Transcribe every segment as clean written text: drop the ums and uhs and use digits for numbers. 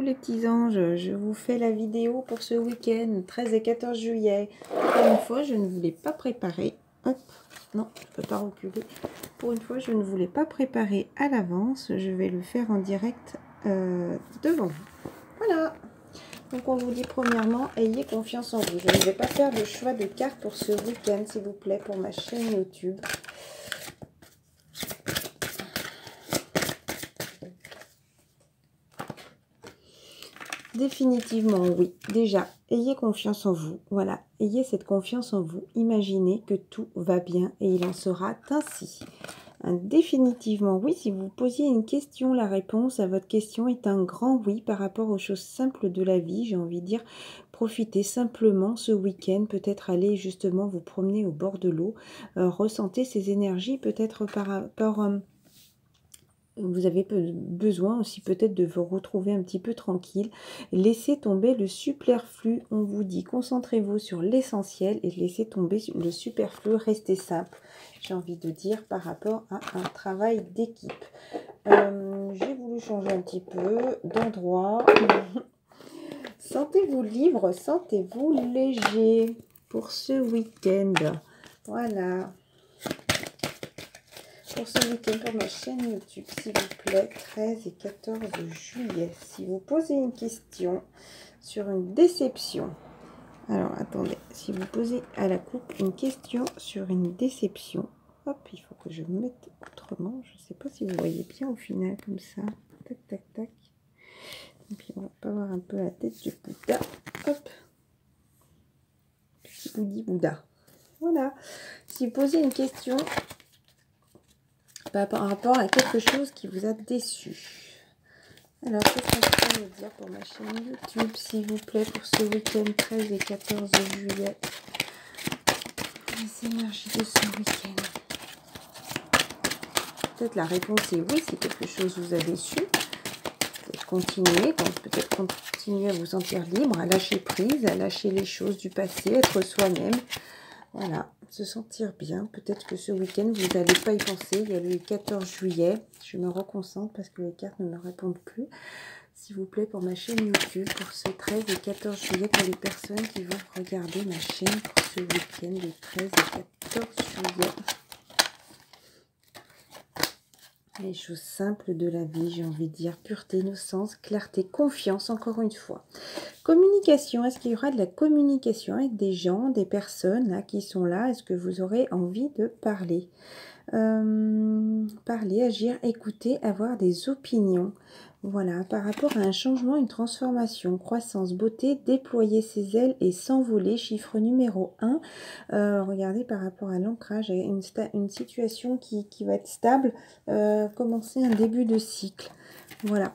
les petits anges, je vous fais la vidéo pour ce week-end, 13 et 14 juillet. Pour une fois, je ne voulais pas préparer. Hop, non, je ne peux pas reculer. Pour une fois, je ne voulais pas préparer à l'avance. Je vais le faire en direct devant vous. Voilà. Donc, on vous dit premièrement, ayez confiance en vous. Je ne vais pas faire de choix de cartes pour ce week-end, s'il vous plaît, pour ma chaîne YouTube. Définitivement, oui. Déjà, ayez confiance en vous. Voilà, ayez cette confiance en vous. Imaginez que tout va bien et il en sera ainsi. Définitivement, oui. Si vous posiez une question, la réponse à votre question est un grand oui par rapport aux choses simples de la vie. J'ai envie de dire, profitez simplement ce week-end. Peut-être aller justement vous promener au bord de l'eau. Ressentez ces énergies peut-être par rapport... vous avez besoin aussi peut-être de vous retrouver un petit peu tranquille. Laissez tomber le superflu. On vous dit concentrez-vous sur l'essentiel et laissez tomber le superflu. Restez simple, j'ai envie de dire, par rapport à un travail d'équipe. J'ai voulu changer un petit peu d'endroit. Sentez-vous libre, sentez-vous léger pour ce week-end. Voilà. Pour ce week-end, pour ma chaîne YouTube, s'il vous plaît, 13 et 14 juillet. Si vous posez une question sur une déception, alors attendez, si vous posez à la coupe une question sur une déception, hop, il faut que je me mette autrement. Je ne sais pas si vous voyez bien au final, comme ça. Tac, tac, tac. Et puis on va pas voir un peu la tête du Bouddha. Hop. Petit Bouddhi Bouddha. Voilà. Si vous posez une question par rapport à quelque chose qui vous a déçu. Alors, qu'est-ce qu'on peut me dire pour ma chaîne YouTube, s'il vous plaît, pour ce week-end 13 et 14 juillet? Les énergies de ce week-end. Peut-être la réponse est oui, si quelque chose vous a déçu. Peut-être continuer à vous sentir libre, à lâcher prise, à lâcher les choses du passé, être soi-même. Voilà, se sentir bien. Peut-être que ce week-end, vous n'allez pas y penser. Il y a le 14 juillet. Je me reconcentre parce que les cartes ne me répondent plus. S'il vous plaît, pour ma chaîne YouTube, pour ce 13 et 14 juillet, pour les personnes qui vont regarder ma chaîne pour ce week-end, le 13 et 14 juillet. Les choses simples de la vie, j'ai envie de dire, pureté, innocence, clarté, confiance, encore une fois. Communication, est-ce qu'il y aura de la communication avec des gens, des personnes là, qui sont là? Est-ce que vous aurez envie de parler? Parler, agir, écouter, avoir des opinions. Voilà, par rapport à un changement, une transformation, croissance, beauté, déployer ses ailes et s'envoler, chiffre numéro 1. Regardez par rapport à l'ancrage, une situation qui va être stable, commencer un début de cycle. Voilà.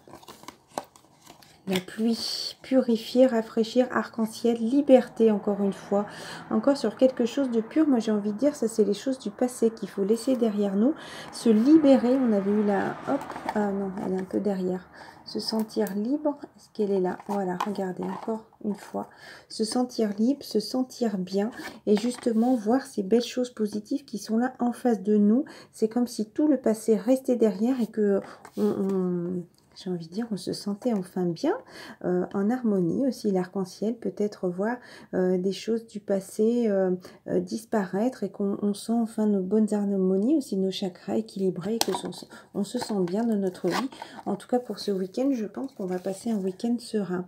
La pluie, purifier, rafraîchir, arc-en-ciel, liberté, encore une fois. Encore sur quelque chose de pur, moi j'ai envie de dire, ça c'est les choses du passé qu'il faut laisser derrière nous. Se libérer, on avait eu la... Hop, ah non, elle est un peu derrière. Se sentir libre, est-ce qu'elle est là? Voilà, regardez, encore une fois. Se sentir libre, se sentir bien et justement voir ces belles choses positives qui sont là en face de nous. C'est comme si tout le passé restait derrière et que j'ai envie de dire, on se sentait enfin bien, en harmonie aussi, l'arc-en-ciel, peut-être voir des choses du passé disparaître et qu'on sent enfin nos bonnes harmonies, aussi nos chakras équilibrés et que on se sent bien dans notre vie. En tout cas, pour ce week-end, je pense qu'on va passer un week-end serein.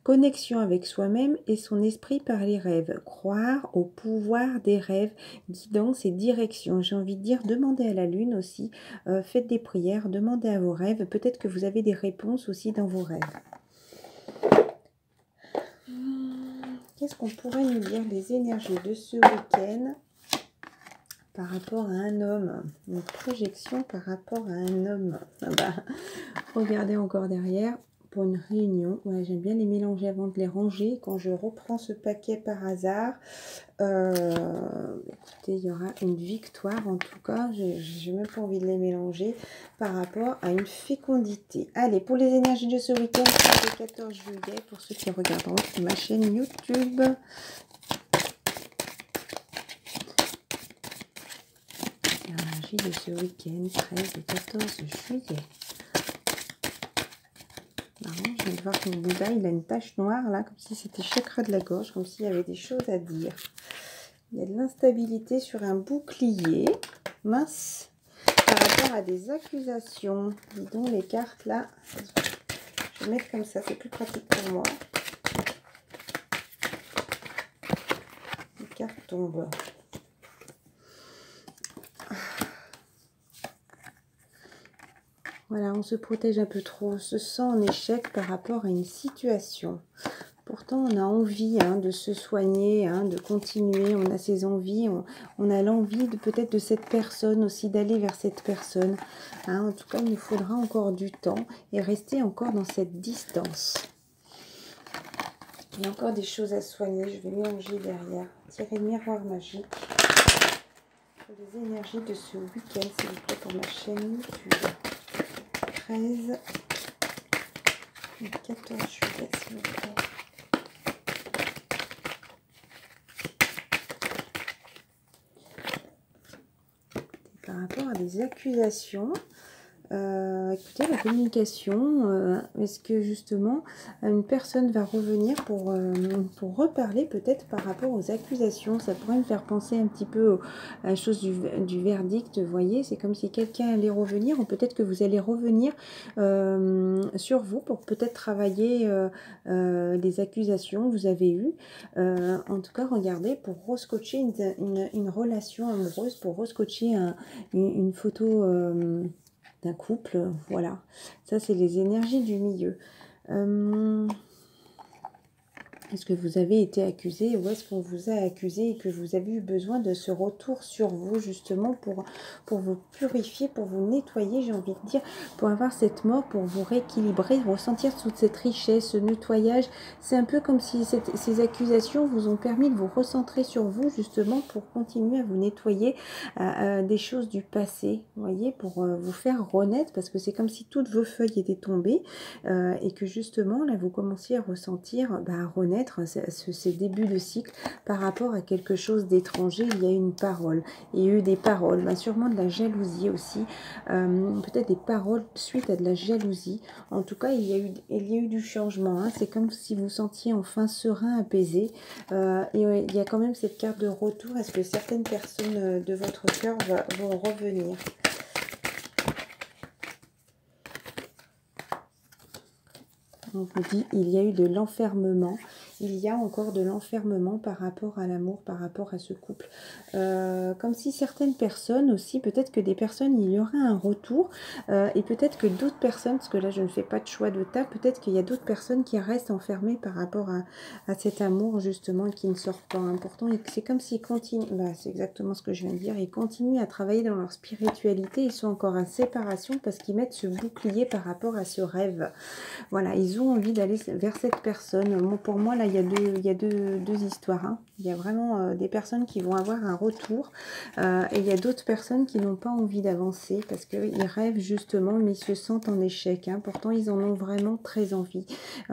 Connexion avec soi-même et son esprit par les rêves. Croire au pouvoir des rêves, guidance et direction. J'ai envie de dire, demandez à la lune aussi, faites des prières, demandez à vos rêves. Peut-être que vous avez des réponses aussi dans vos rêves. Qu'est-ce qu'on pourrait nous dire des énergies de ce week-end par rapport à un homme? Une projection par rapport à un homme. Ah bah, regardez encore derrière. Pour une réunion, ouais, j'aime bien les mélanger avant de les ranger. Quand je reprends ce paquet par hasard, écoutez, il y aura une victoire en tout cas. J'ai même pas envie de les mélanger par rapport à une fécondité. Allez, pour les énergies de ce week-end, le 14 juillet, pour ceux qui regarderont sur ma chaîne YouTube. Énergie de ce week-end, 13 et 14 juillet. marrant, je viens de voir que mon Bouddha, il a une tache noire là, comme si c'était chakra de la gorge, comme s'il y avait des choses à dire. Il y a de l'instabilité sur un bouclier. Mince. Par rapport à des accusations. Dis donc, les cartes là. Je vais mettre comme ça, c'est plus pratique pour moi. Les cartes tombent. Voilà, on se protège un peu trop, on se sent en échec par rapport à une situation. Pourtant, on a envie de se soigner, de continuer, on a ses envies, on a l'envie peut-être de cette personne aussi, d'aller vers cette personne. En tout cas, il nous faudra encore du temps et rester encore dans cette distance. Il y a encore des choses à soigner, je vais mélanger derrière. Tirer le miroir magique. Pour les énergies de ce week-end, s'il vous plaît, pour ma chaîne YouTube. 13 et 14 juillet, s'il vous plaît. Par rapport à des accusations, écoutez, la communication, est-ce que justement une personne va revenir pour reparler peut-être par rapport aux accusations? Ça pourrait me faire penser un petit peu à la chose du verdict, vous voyez, c'est comme si quelqu'un allait revenir, ou peut-être que vous allez revenir sur vous pour peut-être travailler les accusations que vous avez eues. En tout cas, regardez, pour rescotcher une relation amoureuse, pour rescotcher une photo d'un couple, voilà. Ça, c'est les énergies du milieu. Est-ce que vous avez été accusé, ou est-ce qu'on vous a accusé et que vous avez eu besoin de ce retour sur vous, justement, pour vous purifier, pour vous nettoyer, j'ai envie de dire, pour avoir cette mort, pour vous rééquilibrer, ressentir toute cette richesse, ce nettoyage. C'est un peu comme si ces accusations vous ont permis de vous recentrer sur vous, justement, pour continuer à vous nettoyer des choses du passé, vous voyez, pour vous faire renaître, parce que c'est comme si toutes vos feuilles étaient tombées et que, justement, là, vous commenciez à ressentir, renaître ces débuts de cycle par rapport à quelque chose d'étranger. Il y a une parole, il y a eu des paroles, sûrement de la jalousie aussi, peut-être des paroles suite à de la jalousie. En tout cas, il y a eu du changement, c'est comme si vous sentiez enfin serein, apaisé, et il y a quand même cette carte de retour. Est-ce que certaines personnes de votre cœur vont revenir? On vous dit, il y a eu de l'enfermement. Il y a encore de l'enfermement par rapport à l'amour, par rapport à ce couple. Comme si certaines personnes aussi, peut-être que des personnes, il y aura un retour. Et peut-être que d'autres personnes, parce que là je ne fais pas de choix de tas, peut-être qu'il y a d'autres personnes qui restent enfermées par rapport à cet amour justement qui ne sort pas. Pourtant, c'est comme s'ils continuent, c'est exactement ce que je viens de dire, ils continuent à travailler dans leur spiritualité. Ils sont encore en séparation parce qu'ils mettent ce bouclier par rapport à ce rêve. Voilà, ils ont envie d'aller vers cette personne. Pour moi, là, il y a deux histoires. Il y a vraiment des personnes qui vont avoir un retour. Et il y a d'autres personnes qui n'ont pas envie d'avancer parce qu'ils rêvent justement, mais ils se sentent en échec. Pourtant, ils en ont vraiment très envie.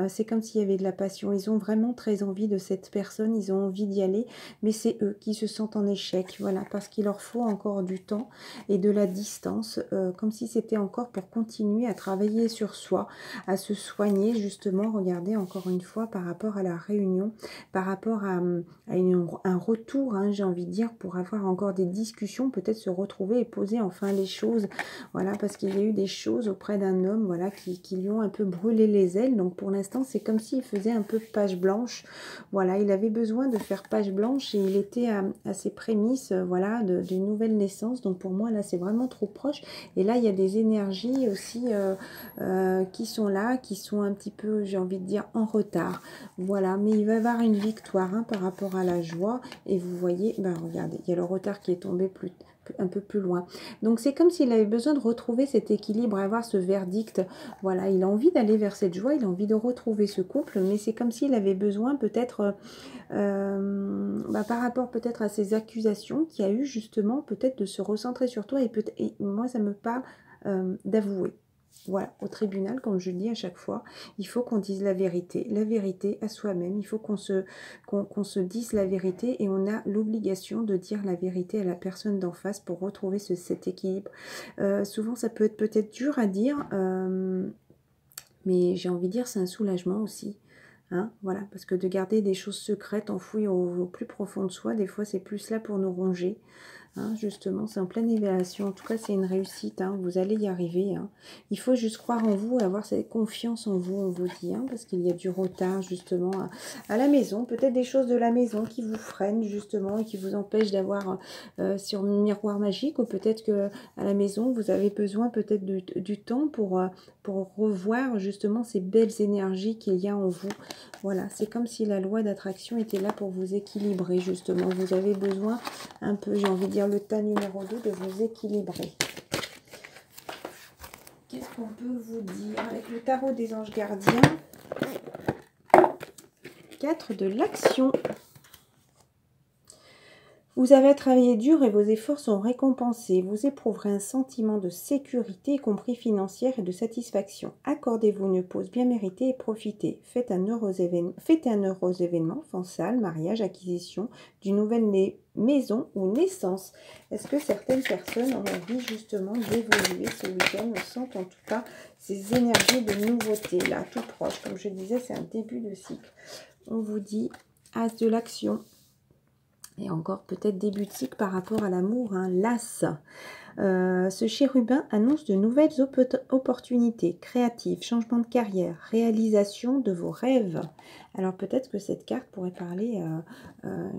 C'est comme s'il y avait de la passion. Ils ont vraiment très envie de cette personne. Ils ont envie d'y aller. Mais c'est eux qui se sentent en échec. Voilà, parce qu'il leur faut encore du temps et de la distance. Comme si c'était encore pour continuer à travailler sur soi, à se soigner justement. Regardez encore une fois par rapport à la réunion, par rapport à un retour, j'ai envie de dire, pour avoir encore des discussions, peut-être se retrouver et poser enfin les choses. Voilà, parce qu'il y a eu des choses auprès d'un homme, voilà, qui lui ont un peu brûlé les ailes. Donc pour l'instant, c'est comme s'il faisait un peu page blanche. Voilà, il avait besoin de faire page blanche et il était à ses prémices, voilà, d'une nouvelle naissance. Donc pour moi, là, c'est vraiment trop proche. Et là, il y a des énergies aussi qui sont là, qui sont un petit peu, j'ai envie de dire, en retard. Voilà, mais il va y avoir une victoire par rapport à la joie. Et vous voyez, regardez, il y a le retard qui est tombé un peu plus loin. Donc c'est comme s'il avait besoin de retrouver cet équilibre, avoir ce verdict. Voilà, il a envie d'aller vers cette joie, il a envie de retrouver ce couple, mais c'est comme s'il avait besoin peut-être, par rapport peut-être à ces accusations qu'il y a eu justement, peut-être de se recentrer sur toi. Et moi, ça me parle d'avouer. Voilà, au tribunal, comme je le dis à chaque fois, il faut qu'on dise la vérité à soi-même. Il faut qu'on se dise la vérité et on a l'obligation de dire la vérité à la personne d'en face pour retrouver cet équilibre. Souvent, ça peut être dur à dire, Mais j'ai envie de dire, c'est un soulagement aussi. Hein, voilà, parce que de garder des choses secrètes enfouies au plus profond de soi, des fois c'est plus là pour nous ronger. Hein, justement, c'est en pleine évaluation. En tout cas, c'est une réussite. Hein, vous allez y arriver. Hein. Il faut juste croire en vous et avoir cette confiance en vous, on vous dit. Hein, parce qu'il y a du retard, justement, à la maison. Peut-être des choses de la maison qui vous freinent, justement, et qui vous empêchent d'avoir sur le miroir magique. Ou peut-être que à la maison, vous avez besoin peut-être du temps pour revoir, justement, ces belles énergies qu'il y a en vous. Voilà, c'est comme si la loi d'attraction était là pour vous équilibrer, justement. Vous avez besoin un peu, j'ai envie de dire, le tas numéro 2, de vous équilibrer. Qu'est-ce qu'on peut vous dire avec le tarot des anges gardiens? 4 de l'action. Vous avez travaillé dur et vos efforts sont récompensés. Vous éprouverez un sentiment de sécurité, y compris financière, et de satisfaction. Accordez-vous une pause bien méritée et profitez. Faites un heureux événement, fançal, mariage, acquisition d'une nouvelle maison ou naissance. Est-ce que certaines personnes ont envie justement d'évoluer ce week-end? On sent en tout cas ces énergies de nouveauté là, tout proche. Comme je disais, c'est un début de cycle. On vous dit As de l'action. Et encore peut-être début de cycle par rapport à l'amour, hein, l'as. Ce chérubin annonce de nouvelles opportunités créatives, changement de carrière, réalisation de vos rêves. Alors peut-être que cette carte pourrait parler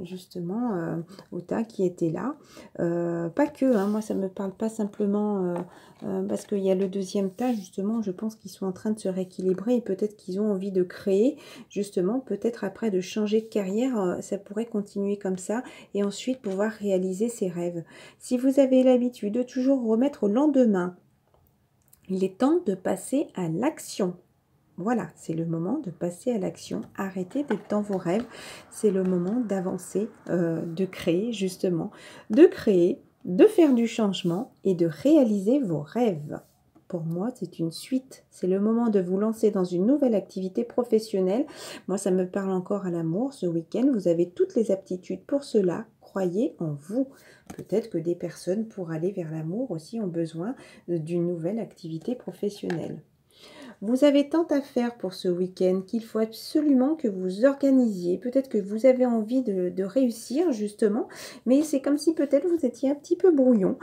justement au tas qui était là. Pas que, hein, moi ça ne me parle pas simplement parce qu'il y a le deuxième tas justement, je pense qu'ils sont en train de se rééquilibrer et peut-être qu'ils ont envie de créer justement, peut-être après de changer de carrière, ça pourrait continuer comme ça et ensuite pouvoir réaliser ses rêves. Si vous avez l'habitude de toujours remettre au lendemain, il est temps de passer à l'action. Voilà, c'est le moment de passer à l'action. Arrêtez d'être dans vos rêves. C'est le moment d'avancer, de créer justement, de créer, de faire du changement et de réaliser vos rêves. Pour moi, c'est une suite. C'est le moment de vous lancer dans une nouvelle activité professionnelle. Moi, ça me parle encore à l'amour ce week-end. Vous avez toutes les aptitudes pour cela. Croyez en vous. Peut-être que des personnes pour aller vers l'amour aussi ont besoin d'une nouvelle activité professionnelle. Vous avez tant à faire pour ce week-end qu'il faut absolument que vous organisiez. Peut-être que vous avez envie de réussir justement, mais c'est comme si peut-être vous étiez un petit peu brouillon.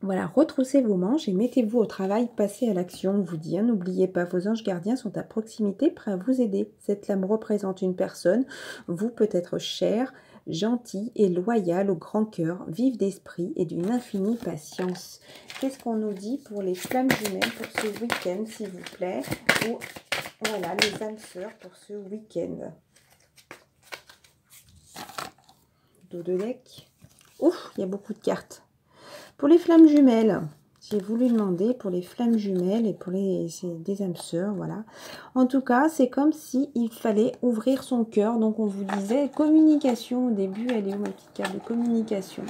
Voilà, retroussez vos manches et mettez-vous au travail, passez à l'action, on vous dit. Hein, n'oubliez pas, vos anges gardiens sont à proximité, prêts à vous aider. Cette lame représente une personne, vous peut être cher, gentil et loyal au grand cœur, vive d'esprit et d'une infinie patience. Qu'est-ce qu'on nous dit pour les flammes jumelles pour ce week-end, s'il vous plaît? Ou voilà, les âmes sœurs pour ce week-end. Dos de deck. Ouf, il y a beaucoup de cartes. Pour les flammes jumelles, j'ai voulu demander pour les flammes jumelles et pour des âmes sœurs, voilà. En tout cas, c'est comme s'il fallait ouvrir son cœur. Donc, on vous disait communication au début. Elle est où ma petite carte de communication?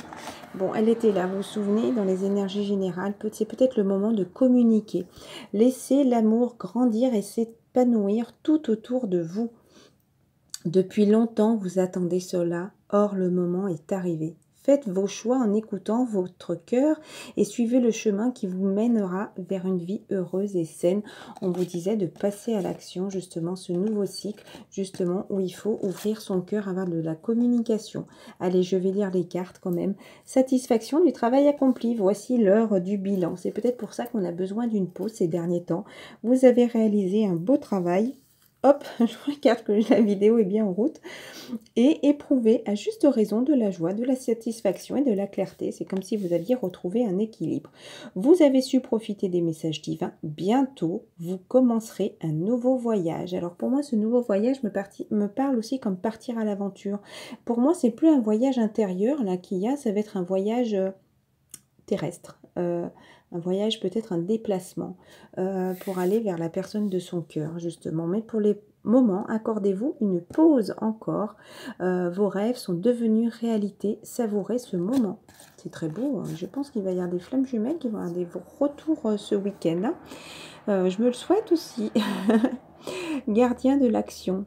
Bon, elle était là, vous vous souvenez, dans les énergies générales. C'est peut-être le moment de communiquer. Laissez l'amour grandir et s'épanouir tout autour de vous. Depuis longtemps, vous attendez cela. Or, le moment est arrivé. Faites vos choix en écoutant votre cœur et suivez le chemin qui vous mènera vers une vie heureuse et saine. On vous disait de passer à l'action, justement, ce nouveau cycle, justement, où il faut ouvrir son cœur, avoir de la communication. Allez, je vais lire les cartes quand même. Satisfaction du travail accompli. Voici l'heure du bilan. C'est peut-être pour ça qu'on a besoin d'une pause ces derniers temps. Vous avez réalisé un beau travail. Hop, je regarde que la vidéo est bien en route. Et éprouver à juste raison de la joie, de la satisfaction et de la clarté. C'est comme si vous aviez retrouvé un équilibre. Vous avez su profiter des messages divins. Bientôt, vous commencerez un nouveau voyage. Alors pour moi, ce nouveau voyage me parle aussi comme partir à l'aventure. Pour moi, c'est plus un voyage intérieur là qu'il y a, ça va être un voyage terrestre. Un voyage, peut-être un déplacement pour aller vers la personne de son cœur, justement. Mais pour les moments, accordez-vous une pause encore. Vos rêves sont devenus réalité. Savourez ce moment. C'est très beau. Hein. Je pense qu'il va y avoir des flammes jumelles qui vont avoir des retours ce week-end. Je me le souhaite aussi. Gardien de l'action.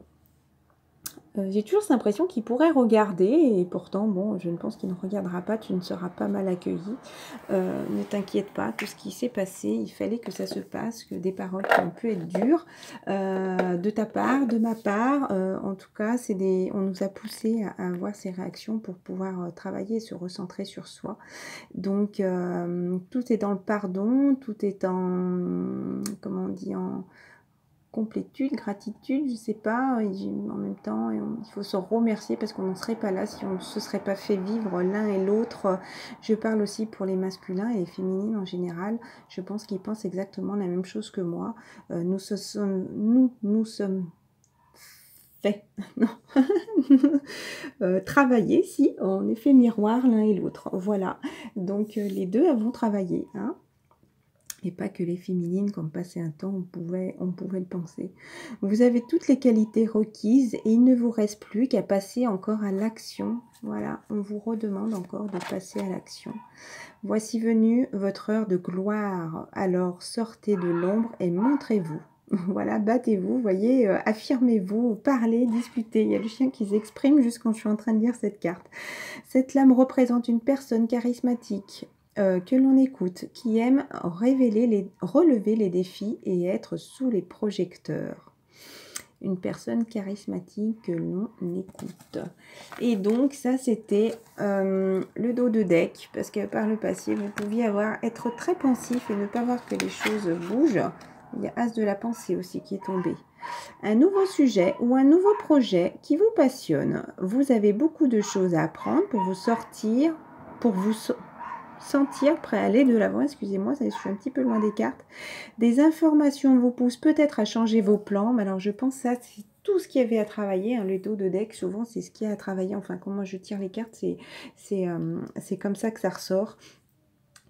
J'ai toujours cette impression qu'il pourrait regarder et pourtant, bon, je ne pense qu'il ne regardera pas, tu ne seras pas mal accueilli. Ne t'inquiète pas, tout ce qui s'est passé, il fallait que ça se passe, que des paroles qui ont pu être dures de ta part, de ma part. En tout cas, on nous a poussé à avoir ces réactions pour pouvoir travailler et se recentrer sur soi. Donc, tout est dans le pardon, tout est en, comment on dit, en complétude, gratitude, je sais pas, et en même temps, il faut se remercier parce qu'on n'en serait pas là si on ne se serait pas fait vivre l'un et l'autre. Je parle aussi pour les masculins et les féminines en général. Je pense qu'ils pensent exactement la même chose que moi. Nous sommes fait, non, travailler si on est fait miroir l'un et l'autre. Voilà, donc les deux avons travaillé, hein. Et pas que les féminines, comme passé un temps, on pouvait le penser. Vous avez toutes les qualités requises et il ne vous reste plus qu'à passer encore à l'action. Voilà, on vous redemande encore de passer à l'action. Voici venue votre heure de gloire. Alors sortez de l'ombre et montrez-vous. Voilà, battez-vous, voyez, affirmez-vous, parlez, discutez. Il y a le chien qui s'exprime juste quand je suis en train de lire cette carte. Cette lame représente une personne charismatique, que l'on écoute, qui aime relever les défis et être sous les projecteurs. Une personne charismatique que l'on écoute. Et donc, ça, c'était le dos de deck, parce que par le passé, vous pouviez être très pensif et ne pas voir que les choses bougent. Il y a As de la pensée aussi qui est tombé. Un nouveau sujet ou un nouveau projet qui vous passionne. Vous avez beaucoup de choses à apprendre pour vous sentir prêt à aller de l'avant. Excusez-moi, je suis un petit peu loin des cartes. Des informations vous poussent peut-être à changer vos plans. Mais alors, je pense que ça, c'est tout ce qu'il y avait à travailler. Hein. Le dos de deck, souvent, c'est ce qu'il y a à travailler. Enfin, quand moi je tire les cartes, c'est comme ça que ça ressort.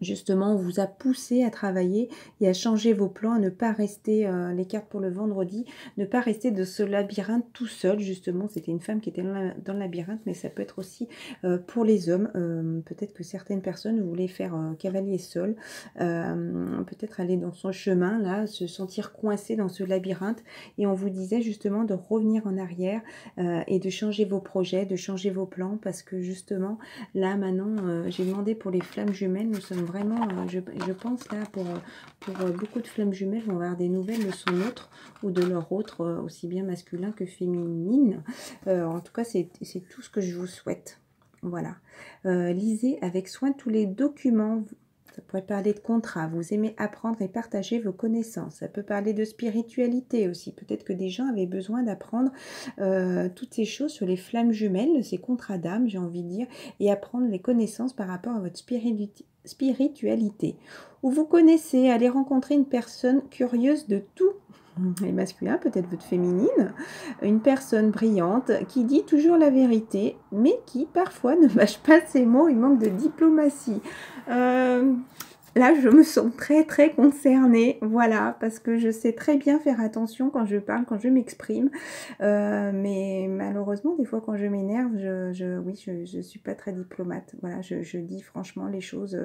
Justement, on vous a poussé à travailler et à changer vos plans, à ne pas rester, les cartes pour le vendredi, ne pas rester de ce labyrinthe tout seul. Justement, c'était une femme qui était dans le labyrinthe, mais ça peut être aussi pour les hommes. Peut-être que certaines personnes voulaient faire cavalier seul, peut-être aller dans son chemin, là, se sentir coincé dans ce labyrinthe. Et on vous disait justement de revenir en arrière et de changer vos projets, de changer vos plans, parce que justement, là, maintenant, j'ai demandé pour les flammes jumelles, nous sommes vraiment, je pense là, pour beaucoup de flammes jumelles, vont avoir des nouvelles de son autre ou de leur autre, aussi bien masculin que féminine. En tout cas, c'est tout ce que je vous souhaite. Voilà. Lisez avec soin tous les documents. Ça pourrait parler de contrat. Vous aimez apprendre et partager vos connaissances. Ça peut parler de spiritualité aussi. Peut-être que des gens avaient besoin d'apprendre toutes ces choses sur les flammes jumelles, ces contrats d'âme, j'ai envie de dire, et apprendre les connaissances par rapport à votre spiritualité. Ou vous connaissez, aller rencontrer une personne curieuse de tout. Les masculins, peut-être votre féminine, une personne brillante qui dit toujours la vérité, mais qui parfois ne mâche pas ses mots, il manque de diplomatie. Là, je me sens très très concernée, voilà, parce que je sais très bien faire attention quand je parle, quand je m'exprime, mais malheureusement, des fois quand je m'énerve, je suis pas très diplomate, voilà, je dis franchement les choses,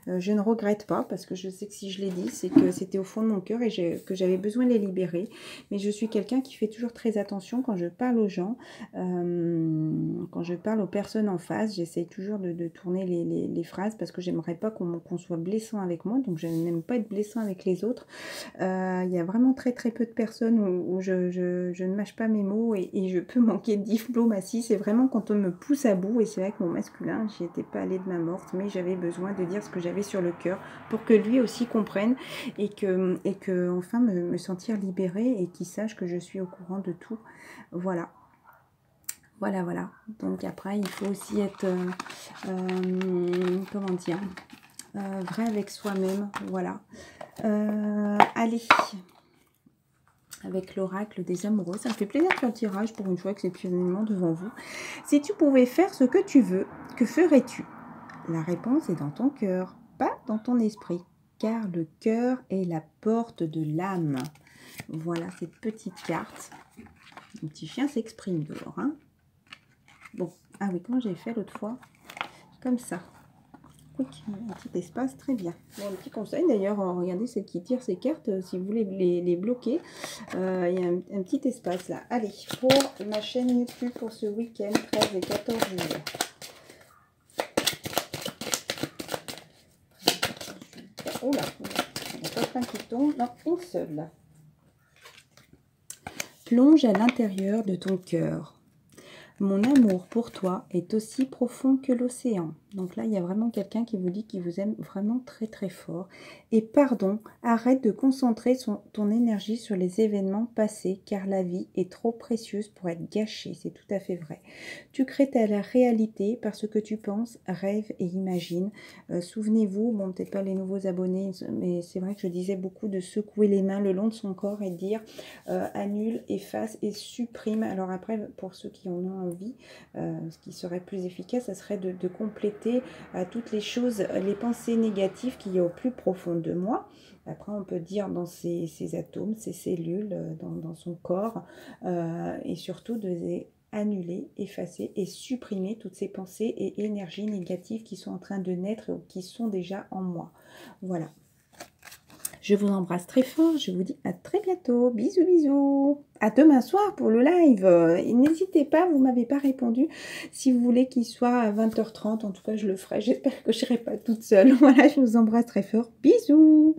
je ne regrette pas, parce que je sais que si je l'ai dit, c'est que c'était au fond de mon cœur et que j'avais besoin de les libérer, mais je suis quelqu'un qui fait toujours très attention quand je parle aux gens, quand je parle aux personnes en face, j'essaye toujours de tourner les phrases, parce que j'aimerais pas qu'on soit blessant avec moi, donc je n'aime pas être blessant avec les autres. Il y a vraiment très très peu de personnes où je ne mâche pas mes mots et je peux manquer de diplomatie. C'est vraiment quand on me pousse à bout, et c'est vrai que mon masculin, j'y étais pas allée de main morte, mais j'avais besoin de dire ce que j'avais sur le cœur pour que lui aussi comprenne et que enfin me sentir libérée et qu'il sache que je suis au courant de tout. Voilà. Voilà, voilà. Donc après, il faut aussi être, comment dire, vrai avec soi-même. Voilà. Allez, avec l'oracle des amoureux. Ça me fait plaisir de faire le tirage pour une fois exceptionnellement devant vous. Si tu pouvais faire ce que tu veux, que ferais-tu? La réponse est dans ton cœur, pas dans ton esprit. Car le cœur est la porte de l'âme. Voilà cette petite carte. Mon petit chien s'exprime dehors, hein. Bon, ah oui, comment j'ai fait l'autre fois? Comme ça. Ok, un petit espace, très bien. Bon, un petit conseil d'ailleurs, regardez celle qui tire ses cartes, si vous voulez les bloquer, il y a un petit espace là. Allez, pour ma chaîne YouTube pour ce week-end, 13 et 14 juillet. Oh là, il n'y a pas plein qui tombe, non, une seule là. Plonge à l'intérieur de ton cœur. Mon amour pour toi est aussi profond que l'océan. Donc là, il y a vraiment quelqu'un qui vous dit qu'il vous aime vraiment très très fort. Et pardon, arrête de concentrer ton énergie sur les événements passés, car la vie est trop précieuse pour être gâchée. C'est tout à fait vrai. Tu crées ta réalité parce que tu penses, rêves et imagines. Souvenez-vous, bon, peut-être pas les nouveaux abonnés, mais c'est vrai que je disais beaucoup de secouer les mains le long de son corps et de dire annule, efface et supprime. Alors après, pour ceux qui en ont envie, ce qui serait plus efficace, ça serait de compléter à toutes les choses, les pensées négatives qu'il y a au plus profond de moi. Après, on peut dire dans ces atomes, ces cellules, dans son corps, et surtout de les annuler, effacer et supprimer toutes ces pensées et énergies négatives qui sont en train de naître ou qui sont déjà en moi. Voilà. Je vous embrasse très fort, je vous dis à très bientôt. Bisous, bisous. À demain soir pour le live. Et n'hésitez pas, vous ne m'avez pas répondu. Si vous voulez qu'il soit à 20h30, en tout cas, je le ferai. J'espère que je ne serai pas toute seule. Voilà, je vous embrasse très fort. Bisous.